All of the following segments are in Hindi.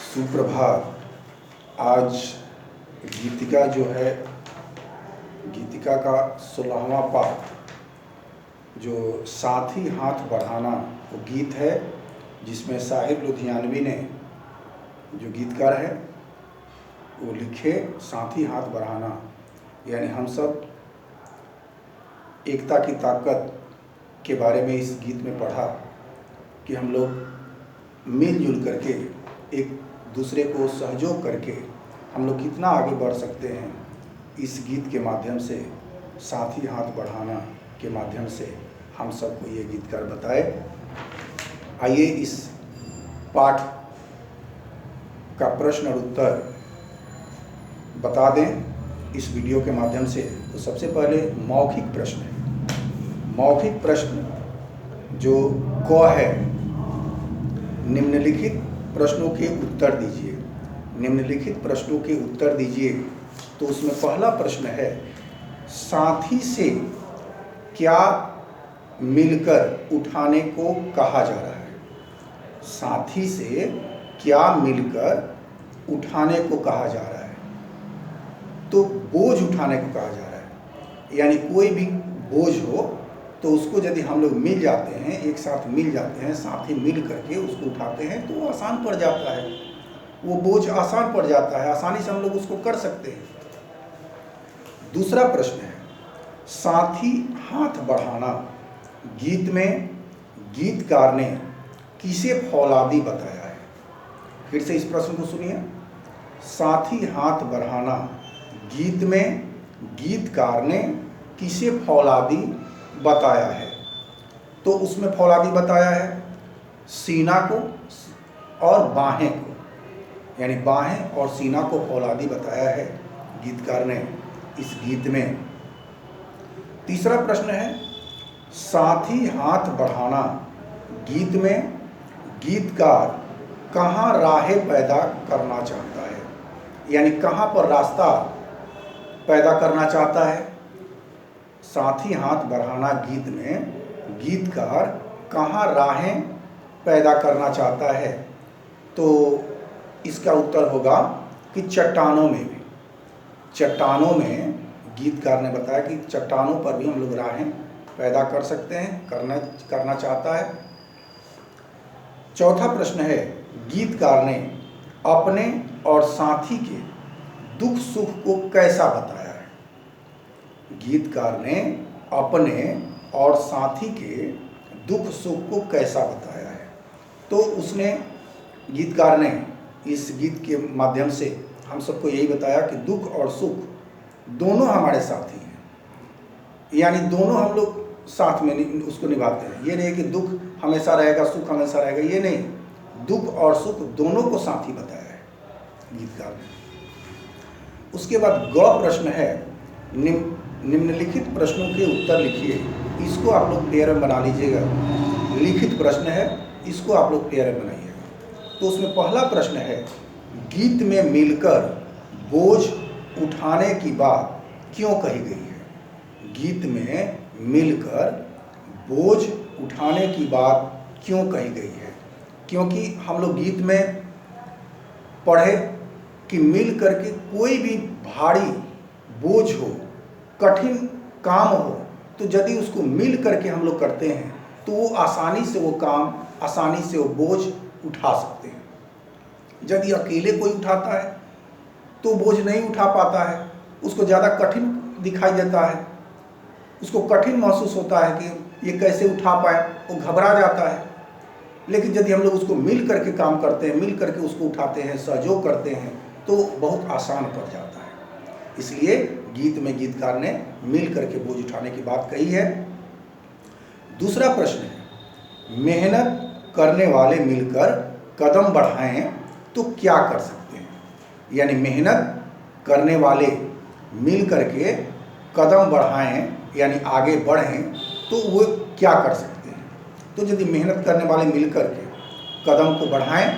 सुप्रभात। आज गीतिका जो है, गीतिका का 16वां पाठ जो साथी हाथ बढ़ाना वो गीत है, जिसमें साहिर लुधियानवी ने जो गीतकार है वो लिखे साथी हाथ बढ़ाना, यानी हम सब एकता की ताकत के बारे में इस गीत में पढ़ा कि हम लोग मिलजुल करके एक दूसरे को सहयोग करके हम लोग कितना आगे बढ़ सकते हैं। इस गीत के माध्यम से, साथी हाथ बढ़ाना के माध्यम से हम सबको ये गीतकार बताए। आइए इस पाठ का प्रश्न और उत्तर बता दें इस वीडियो के माध्यम से। तो सबसे पहले मौखिक प्रश्न है। मौखिक प्रश्न जो क है, निम्नलिखित प्रश्नों के उत्तर दीजिए। निम्नलिखित प्रश्नों के उत्तर दीजिए। तो उसमें पहला प्रश्न है, साथी से क्या मिलकर उठाने को कहा जा रहा है? साथी से क्या मिलकर उठाने को कहा जा रहा है? तो बोझ उठाने को कहा जा रहा है, यानी कोई भी बोझ हो तो उसको यदि हम लोग मिल जाते हैं, एक साथ मिल जाते हैं, साथी मिल करके उसको उठाते हैं तो वो आसान पड़ जाता है, वो बोझ आसान पड़ जाता है, आसानी से हम लोग उसको कर सकते हैं। दूसरा प्रश्न है, साथी हाथ बढ़ाना गीत में गीतकार ने किसे फौलादी बताया है? फिर से इस प्रश्न को सुनिए। साथी हाथ बढ़ाना गीत में गीतकार ने किसे फौलादी बताया है? तो उसमें फौलादी बताया है सीना को और बाहें को, यानी बाहें और सीना को फौलादी बताया है गीतकार ने इस गीत में। तीसरा प्रश्न है, साथी हाथ बढ़ाना गीत में गीतकार कहाँ राहें पैदा करना चाहता है, यानी कहाँ पर रास्ता पैदा करना चाहता है? साथी हाथ बढ़ाना गीत में गीतकार कहाँ राहें पैदा करना चाहता है? तो इसका उत्तर होगा कि चट्टानों में भी। चट्टानों में गीतकार ने बताया कि चट्टानों पर भी हम लोग राहें पैदा कर सकते हैं, करना चाहता है। चौथा प्रश्न है, गीतकार ने अपने और साथी के दुख सुख को कैसा बताया है? गीतकार ने अपने और साथी के दुख सुख को कैसा बताया है? तो उसने, गीतकार ने इस गीत के माध्यम से हम सबको यही बताया कि दुख और सुख दोनों हमारे साथी हैं, यानी दोनों हम लोग साथ में उसको निभाते हैं। ये नहीं कि दुख हमेशा रहेगा, सुख हमेशा रहेगा, ये नहीं। दुख और सुख दोनों को साथी बताया है गीतकार ने। उसके बाद ग प्रश्न है, निम्नलिखित प्रश्नों के उत्तर लिखिए। इसको आप लोग पेयर में बना लीजिएगा। लिखित प्रश्न है, इसको आप लोग पेयर में बनाइएगा। तो उसमें पहला प्रश्न है, गीत में मिलकर बोझ उठाने की बात क्यों कही गई है? गीत में मिलकर बोझ उठाने की बात क्यों कही गई है? क्योंकि हम लोग गीत में पढ़े कि मिल करके कोई भी भारी बोझ हो, कठिन काम हो, तो यदि उसको मिल करके हम लोग करते हैं तो वो आसानी से वो काम, आसानी से वो बोझ उठा सकते हैं। यदि अकेले कोई उठाता है तो बोझ नहीं उठा पाता है, उसको ज़्यादा कठिन दिखाई देता है, उसको कठिन महसूस होता है कि ये कैसे उठा पाए, वो घबरा जाता है। लेकिन यदि हम लोग उसको मिल करके काम करते हैं, मिल करके उसको उठाते हैं, सहयोग करते हैं, तो बहुत आसान पड़ जाता है। इसलिए गीत में गीतकार ने मिल करके बोझ उठाने की बात कही है। दूसरा प्रश्न है, मेहनत करने वाले मिलकर कदम बढ़ाएं तो क्या कर सकते हैं? यानी मेहनत करने वाले मिल करके कदम बढ़ाएं, यानी आगे बढ़ें, तो वो क्या कर सकते हैं? तो यदि मेहनत करने वाले मिल करके कदम को बढ़ाएं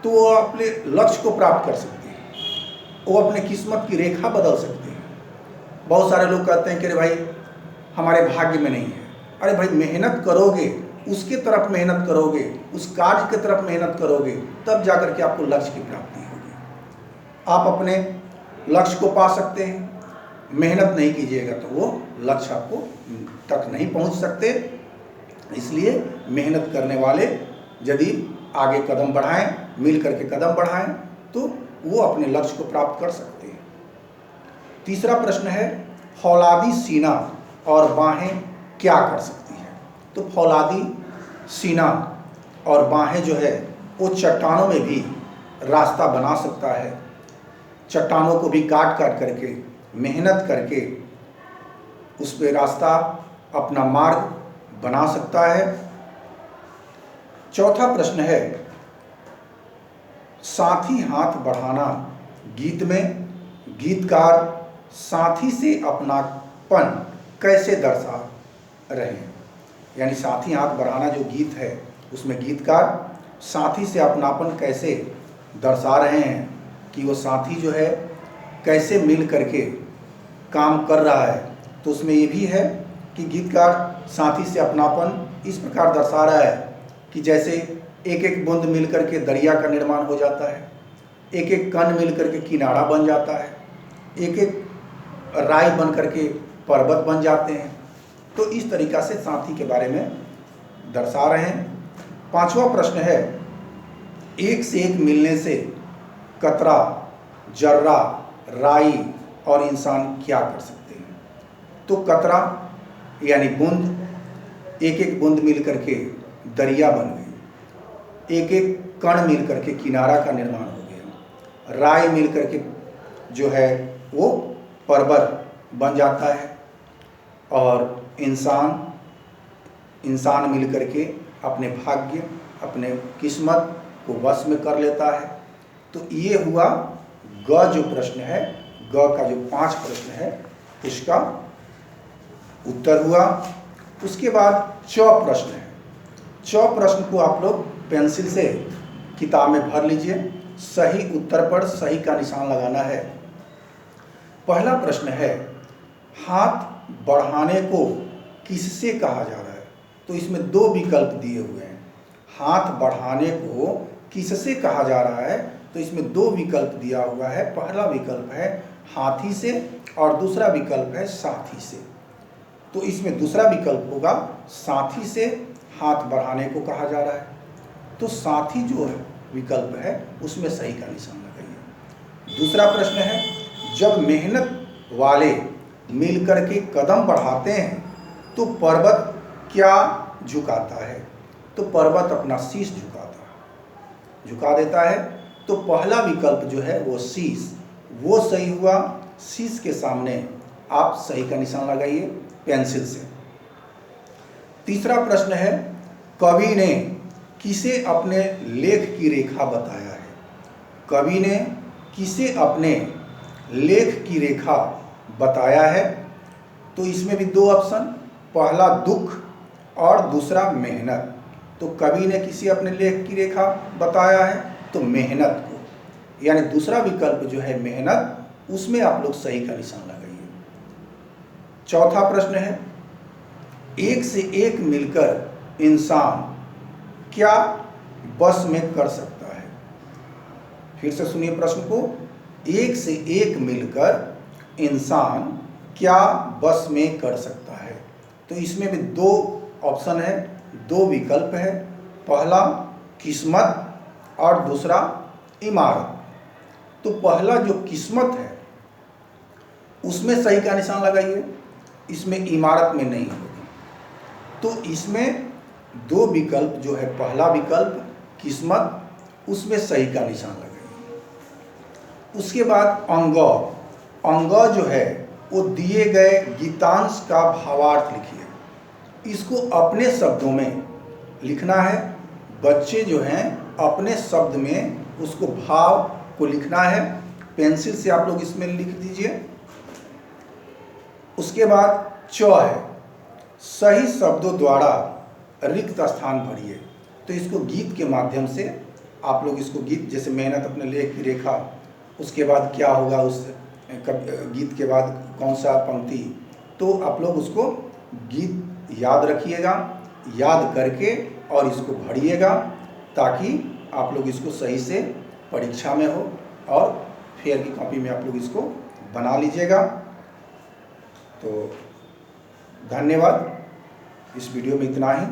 तो वो अपने लक्ष्य को प्राप्त कर सकते हैं, वो अपने किस्मत की रेखा बदल सकते हैं। बहुत सारे लोग कहते हैं कि अरे भाई हमारे भाग्य में नहीं है। अरे भाई, मेहनत करोगे उसके तरफ मेहनत करोगे, उस कार्य की तरफ मेहनत करोगे, तब जाकर के आपको लक्ष्य की प्राप्ति होगी। आप अपने लक्ष्य को पा सकते हैं, मेहनत नहीं कीजिएगा तो वो लक्ष्य आपको तक नहीं पहुंच सकते। इसलिए मेहनत करने वाले यदि आगे कदम बढ़ाएं, मिल करके कदम बढ़ाएं, तो वो अपने लक्ष्य को प्राप्त कर सकते हैं। तीसरा प्रश्न है, फौलादी सीना और बाहें क्या कर सकती हैं? तो फौलादी सीना और बाहें जो है वो चट्टानों में भी रास्ता बना सकता है। चट्टानों को भी काट काट करके, मेहनत करके उस पर रास्ता, अपना मार्ग बना सकता है। चौथा प्रश्न है, साथी हाथ बढ़ाना गीत में गीतकार साथी से अपनापन कैसे दर्शा रहे हैं? यानी साथी हाथ बढ़ाना जो गीत है उसमें गीतकार साथी से अपनापन कैसे दर्शा रहे हैं कि वो साथी जो है कैसे मिल करके काम कर रहा है। तो उसमें ये भी है कि गीतकार साथी से अपनापन इस प्रकार दर्शा रहा है कि जैसे एक एक बूंद मिल करके दरिया का निर्माण हो जाता है, एक एक कण मिल करके किनारा बन जाता है, एक एक राय बन करके पर्वत बन जाते हैं। तो इस तरीक़ा से साथी के बारे में दर्शा रहे हैं। पांचवा प्रश्न है, एक से एक मिलने से कतरा, जर्रा, राई और इंसान क्या कर सकते हैं? तो कतरा यानी बूंद, एक एक बूंद मिल करके दरिया बन गई, एक एक कण मिल करके किनारा का निर्माण हो गया, राय मिल करके जो है वो पर्वत बन जाता है, और इंसान मिल करके अपने भाग्य, अपने किस्मत को वश में कर लेता है। तो ये हुआ ग जो प्रश्न है, ग का जो 5 प्रश्न है उसका उत्तर हुआ। उसके बाद च प्रश्न है। च प्रश्न को आप लोग पेंसिल से किताब में भर लीजिए। सही उत्तर पर सही का निशान लगाना है। पहला प्रश्न है, हाथ बढ़ाने को किससे कहा जा रहा है? तो इसमें 2 विकल्प दिए हुए हैं। हाथ बढ़ाने को किससे कहा जा रहा है? तो इसमें 2 विकल्प दिया हुआ है। पहला विकल्प है हाथी से और दूसरा विकल्प है साथी से। तो इसमें दूसरा विकल्प होगा, साथी से हाथ बढ़ाने को कहा जा रहा है। तो साथी जो है विकल्प है उसमें सही का निशान लगाइए। दूसरा प्रश्न है, जब मेहनत वाले मिलकर के कदम बढ़ाते हैं तो पर्वत क्या झुकाता है? तो पर्वत अपना शीश झुका देता है। तो पहला विकल्प जो है वो शीश, वो सही हुआ। शीश के सामने आप सही का निशान लगाइए पेंसिल से। तीसरा प्रश्न है, कवि ने किसे अपने लेख की रेखा बताया है? कवि ने किसे अपने लेख की रेखा बताया है? तो इसमें भी 2 ऑप्शन, पहला दुख और दूसरा मेहनत। तो कवि ने किसी अपने लेख की रेखा बताया है तो मेहनत को, यानी दूसरा विकल्प जो है मेहनत, उसमें आप लोग सही का निशान लगाइए। चौथा प्रश्न है, एक से एक मिलकर इंसान क्या बस में कर सकता है? फिर से सुनिए प्रश्न को, एक से एक मिलकर इंसान क्या बस में कर सकता है? तो इसमें भी 2 ऑप्शन है, 2 विकल्प है। पहला किस्मत और दूसरा इमारत। तो पहला जो किस्मत है उसमें सही का निशान लगाइए, इसमें इमारत में नहीं होगी। तो इसमें 2 विकल्प जो है, पहला विकल्प किस्मत, उसमें सही का निशान लगाइए। उसके बाद अंग जो है वो दिए गए गीतांश का भावार्थ लिखिए। इसको अपने शब्दों में लिखना है। बच्चे जो हैं अपने शब्द में उसको भाव को लिखना है। पेंसिल से आप लोग इसमें लिख दीजिए। उसके बाद च है, सही शब्दों द्वारा रिक्त स्थान भरिए। तो इसको गीत के माध्यम से आप लोग इसको गीत, जैसे मेहनत अपने लेख की रेखा, उसके बाद क्या होगा, उस गीत के बाद कौन सा पंक्ति, तो आप लोग उसको गीत याद रखिएगा। याद करके और इसको भरिएगा, ताकि आप लोग इसको सही से परीक्षा में हो और फेयर की कॉपी में आप लोग इसको बना लीजिएगा। तो धन्यवाद। इस वीडियो में इतना ही।